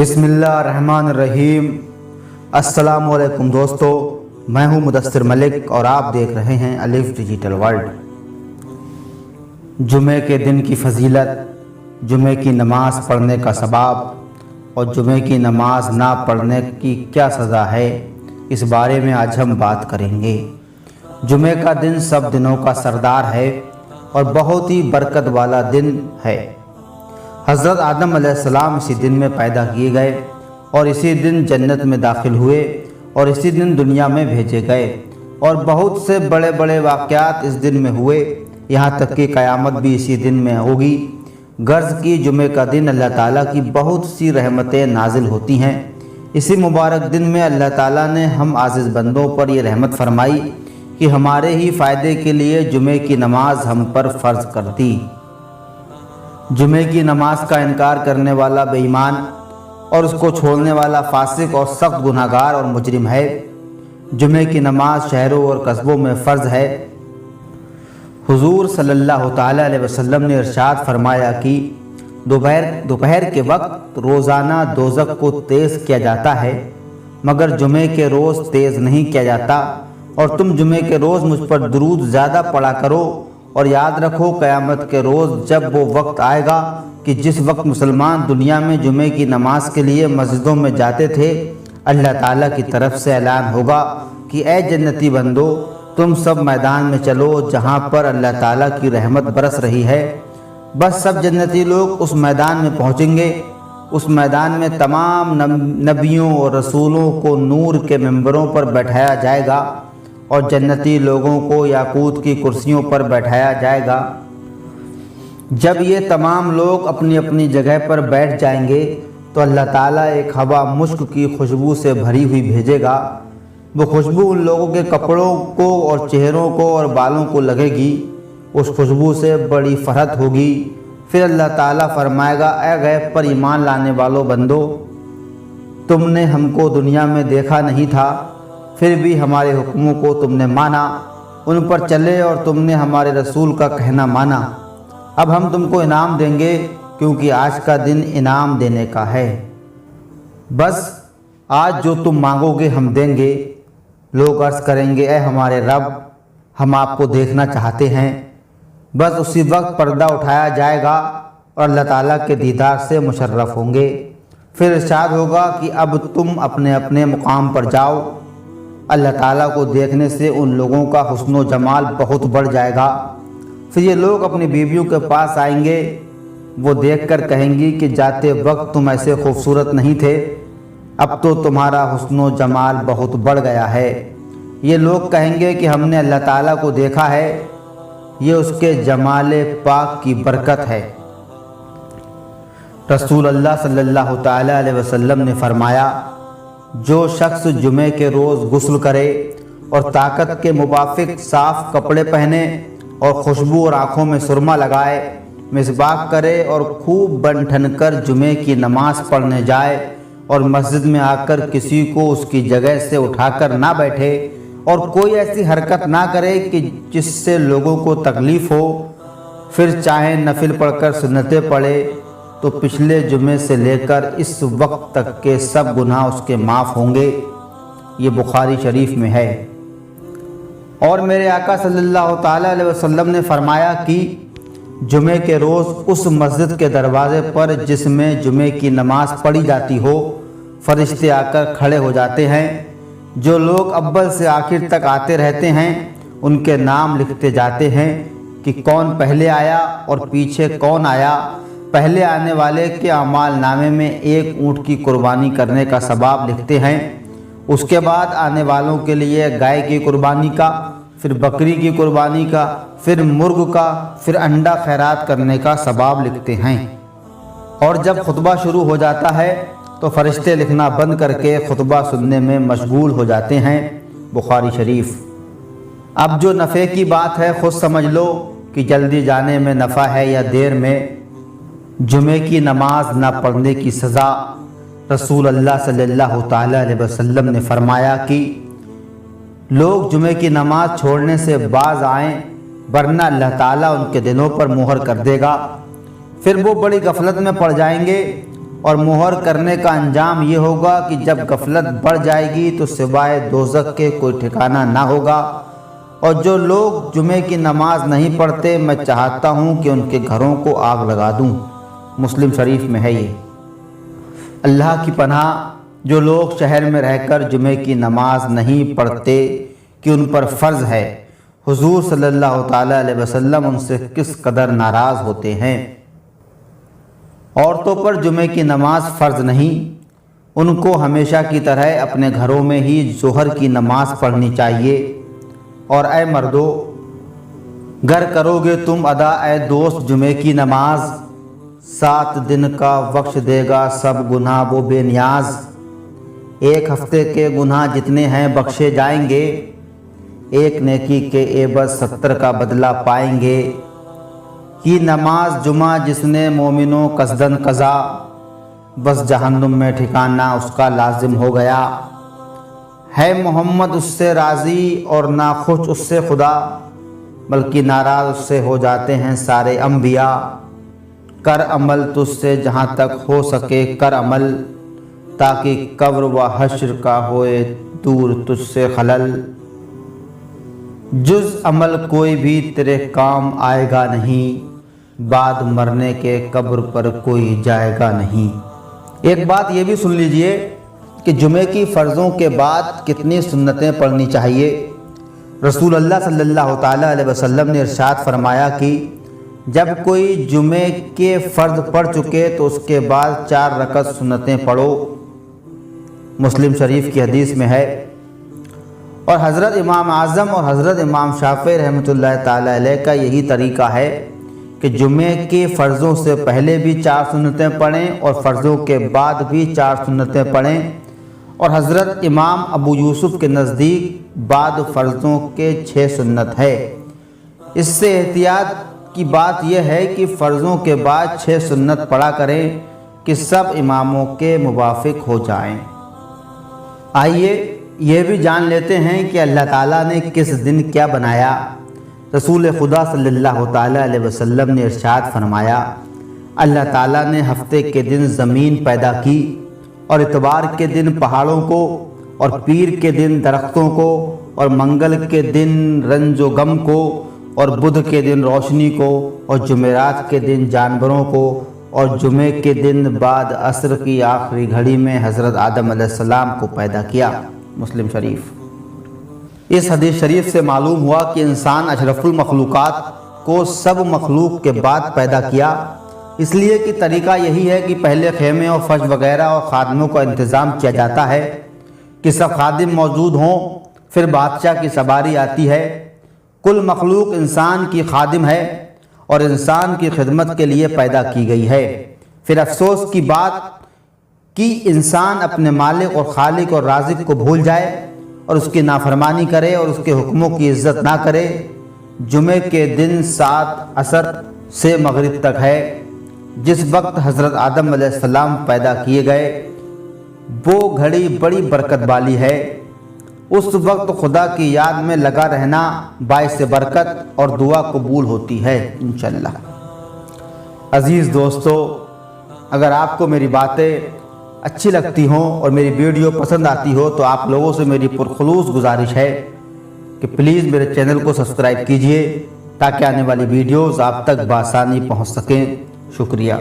बिस्मिल्लाहिर्रहमानिर्रहीम। अस्सलामुअलैकुम दोस्तों, मैं हूं मुदस्सिर मलिक और आप देख रहे हैं अलिफ डिजिटल वर्ल्ड। जुमे के दिन की फजीलत, जुमे की नमाज़ पढ़ने का सवाब और जुमे की नमाज़ ना पढ़ने की क्या सज़ा है, इस बारे में आज हम बात करेंगे। जुमे का दिन सब दिनों का सरदार है और बहुत ही बरकत वाला दिन है। हज़रत आदम अलैहिस्सलाम इसी दिन में पैदा किए गए और इसी दिन जन्नत में दाखिल हुए और इसी दिन दुनिया में भेजे गए और बहुत से बड़े बड़े वाक़यात इस दिन में हुए, यहाँ तक कि क़यामत भी इसी दिन में होगी। गर्ज़ की जुमे का दिन अल्लाह ताला की बहुत सी रहमतें नाजिल होती हैं। इसी मुबारक दिन में अल्लाह ताला ने हम आज़िज़ बंदों पर ये रहमत फरमाई कि हमारे ही फ़ायदे के लिए जुमे की नमाज हम पर फ़र्ज़ कर दी। जुमे की नमाज का इनकार करने वाला बेईमान और उसको छोड़ने वाला फासिक और सख्त गुनाहगार और मुजरिम है। जुमे की नमाज शहरों और कस्बों में फ़र्ज़ है। हुजूर सल्लल्लाहु ताला अलैहि वसल्लम ने इरशाद फरमाया कि दोपहर के वक्त रोज़ाना दोज़ख को तेज़ किया जाता है, मगर जुमे के रोज़ तेज़ नहीं किया जाता। और तुम जुमे के रोज़ मुझ पर दुरूद ज़्यादा पढ़ा करो और याद रखो क़यामत के रोज़ जब वो वक्त आएगा कि जिस वक्त मुसलमान दुनिया में जुमे की नमाज के लिए मस्जिदों में जाते थे, अल्लाह ताला की तरफ से ऐलान होगा कि ऐ जन्नती बंदो, तुम सब मैदान में चलो जहाँ पर अल्लाह ताला की रहमत बरस रही है। बस सब जन्नती लोग उस मैदान में पहुँचेंगे। उस मैदान में तमाम नबियों और रसूलों को नूर के मिंबरों पर बैठाया जाएगा और जन्नती लोगों को याकूत की कुर्सियों पर बैठाया जाएगा। जब ये तमाम लोग अपनी अपनी जगह पर बैठ जाएंगे तो अल्लाह ताला एक हवा मुश्क की खुशबू से भरी हुई भेजेगा। वो खुशबू उन लोगों के कपड़ों को और चेहरों को और बालों को लगेगी। उस खुशबू से बड़ी फरहत होगी। फिर अल्लाह ताला फरमाएगा, ऐ गैब पर ईमान लाने वालों बंदो, तुमने हमको दुनिया में देखा नहीं था, फिर भी हमारे हुक्मों को तुमने माना, उन पर चले और तुमने हमारे रसूल का कहना माना। अब हम तुमको इनाम देंगे, क्योंकि आज का दिन इनाम देने का है। बस आज जो तुम मांगोगे हम देंगे। लोग अर्ज़ करेंगे, ऐ हमारे रब, हम आपको देखना चाहते हैं। बस उसी वक्त पर्दा उठाया जाएगा और अल्लाह ताला के दीदार से मुशर्रफ होंगे। फिर इरशाद होगा कि अब तुम अपने अपने मुकाम पर जाओ। अल्लाह ताला को देखने से उन लोगों का हुस्न जमाल बहुत बढ़ जाएगा। फिर ये लोग अपनी बीवियों के पास आएंगे। वो देखकर कहेंगी कि जाते वक्त तुम ऐसे खूबसूरत नहीं थे, अब तो तुम्हारा हुस्न जमाल बहुत बढ़ गया है। ये लोग कहेंगे कि हमने अल्लाह ताला को देखा है, ये उसके जमाल पाक की बरकत है। रसूल अल्लाह सल्लल्लाहु ताला अलैहि वसल्लम ने फरमाया, जो शख्स जुमे के रोज़ गुस्ल करे और ताकत के मुताबिक साफ़ कपड़े पहने और खुशबू और आँखों में सुरमा लगाए, मिसबाक करे और खूब बन ठन कर जुमे की नमाज़ पढ़ने जाए और मस्जिद में आकर किसी को उसकी जगह से उठाकर ना बैठे और कोई ऐसी हरकत ना करे कि जिससे लोगों को तकलीफ़ हो, फिर चाहे नफिल पढ़कर सुन्नतें पढ़े तो पिछले जुमे से लेकर इस वक्त तक के सब गुनाह उसके माफ़ होंगे। ये बुखारी शरीफ में है। और मेरे आका सल्लल्लाहु ताला अलैहि वसल्लम ने फरमाया कि जुमे के रोज़ उस मस्जिद के दरवाज़े पर जिसमें जुमे की नमाज़ पढ़ी जाती हो, फरिश्ते आकर खड़े हो जाते हैं। जो लोग अव्वल से आखिर तक आते रहते हैं, उनके नाम लिखते जाते हैं कि कौन पहले आया और पीछे कौन आया। पहले आने वाले के अमाल नामे में एक ऊँट की कुर्बानी करने का सवाब लिखते हैं। उसके बाद आने वालों के लिए गाय की कुर्बानी का, फिर बकरी की कुर्बानी का, फिर मुर्ग का, फिर अंडा खैरात करने का सवाब लिखते हैं। और जब खुतबा शुरू हो जाता है तो फरिश्ते लिखना बंद करके खुतबा सुनने में मशगूल हो जाते हैं। बुखारी शरीफ। अब जो नफ़े की बात है, खुद समझ लो कि जल्दी जाने में नफ़ा है या देर में। जुमे की नमाज ना पढ़ने की सज़ा। रसूल अल्लाह सल्लल्लाहु ताला अलैहि वसल्लम ने फरमाया कि लोग जुमे की नमाज छोड़ने से बाज आएँ, वरना अल्लाह ताला उनके दिलों पर मुहर कर देगा। फिर वो बड़ी गफलत में पड़ जाएंगे اور مہر کرنے کا انجام یہ ہوگا کہ جب غفلت بڑھ جائے گی تو سوائے دوزخ کے کوئی ٹھکانہ نہ ہوگا، اور جو لوگ جمعے کی نماز نہیں پڑھتے میں چاہتا ہوں کہ ان کے گھروں کو آگ لگا دوں۔ مسلم شریف میں ہے یہ۔ اللہ کی پناہ، جو لوگ شہر میں رہ کر جمعے کی نماز نہیں پڑھتے کہ ان پر فرض ہے، حضور صلی اللہ تعالیٰ علیہ وسلم ان سے کس قدر ناراض ہوتے ہیں۔ عورتوں پر جمعے کی نماز فرض نہیں، ان کو ہمیشہ کی طرح اپنے گھروں میں ہی ظہر کی نماز پڑھنی چاہیے۔ اور اے مردو، گر کرو گے تم ادا اے دوست جمعے کی نماز، 7 دن کا بخش دے گا سب گناہ وہ بے نیاز۔ 1 ہفتے کے گناہ جتنے ہیں بخشے جائیں گے، 1 نیکی کے عوض 70 کا بدلہ پائیں گے۔ کی نماز جمعہ جس نے مومنوں قصدن قضا، بس جہنم میں ٹھکانہ اس کا لازم ہو گیا۔ ہے محمد اس سے راضی اور ناخوش اس سے خدا، بلکہ ناراض اس سے ہو جاتے ہیں سارے انبیاء۔ کر عمل تجھ سے جہاں تک ہو سکے کر عمل، تاکہ قبر و حشر کا ہوئے دور تجھ سے خلل۔ جز عمل کوئی بھی تیرے کام آئے گا نہیں، بعد مرنے کے قبر پر کوئی جائے گا نہیں۔ ایک بات یہ بھی سن لیجئے کہ جمعے کی فرضوں کے بعد کتنی سنتیں پڑھنی چاہیے۔ رسول اللہ صلی اللہ تعالیٰ علیہ وسلم نے ارشاد فرمایا کہ جب کوئی جمعے کے فرض پڑھ چکے تو اس کے بعد 4 رکعت سنتیں پڑھو۔ مسلم شریف کی حدیث میں ہے۔ اور حضرت امام اعظم اور حضرت امام شافعی رحمۃ اللہ تعالیٰ علیہ کا یہی طریقہ ہے کہ جمعے کے فرضوں سے پہلے بھی 4 سنتیں پڑھیں اور فرضوں کے بعد بھی 4 سنتیں پڑھیں۔ اور حضرت امام ابو یوسف کے نزدیک بعد فرضوں کے 6 سنت ہے۔ اس سے احتیاط کی بات یہ ہے کہ فرضوں کے بعد 6 سنت پڑھا کریں کہ سب اماموں کے موافق ہو جائیں۔ آئیے یہ بھی جان لیتے ہیں کہ اللہ تعالیٰ نے کس دن کیا بنایا۔ رسول خدا صلی اللہ تعالیٰ علیہ وسلم نے ارشاد فرمایا، اللہ تعالیٰ نے ہفتے کے دن زمین پیدا کی، اور اتوار کے دن پہاڑوں کو، اور پیر کے دن درختوں کو، اور منگل کے دن رنج و غم کو، اور بدھ کے دن روشنی کو، اور جمعرات کے دن جانوروں کو، اور جمعے کے دن بعد عصر کی آخری گھڑی میں حضرت آدم علیہ السلام کو پیدا کیا۔ مسلم شریف۔ اس حدیث شریف سے معلوم ہوا کہ انسان اشرف المخلوقات کو سب مخلوق کے بعد پیدا کیا، اس لیے کہ طریقہ یہی ہے کہ پہلے خیمے اور فرش وغیرہ اور خادموں کا انتظام کیا جاتا ہے کہ سب خادم موجود ہوں، پھر بادشاہ کی سواری آتی ہے۔ کل مخلوق انسان کی خادم ہے اور انسان کی خدمت کے لیے پیدا کی گئی ہے۔ پھر افسوس کی بات کہ انسان اپنے مالک اور خالق اور رازق کو بھول جائے اور اس کی نافرمانی کرے اور اس کے حکموں کی عزت نہ کرے۔ جمعے کے دن ساعت عصر سے مغرب تک ہے، جس وقت حضرت آدم علیہ السلام پیدا کیے گئے، وہ گھڑی بڑی برکت والی ہے۔ اس وقت خدا کی یاد میں لگا رہنا باعث برکت اور دعا قبول ہوتی ہے انشاءاللہ۔ عزیز دوستو، اگر آپ کو میری باتیں اچھی لگتی ہوں اور میری ویڈیو پسند آتی ہو تو آپ لوگوں سے میری پرخلوص گزارش ہے کہ پلیز میرے چینل کو سبسکرائب کیجئے تاکہ آنے والی ویڈیوز آپ تک بآسانی پہنچ سکیں۔ شکریہ۔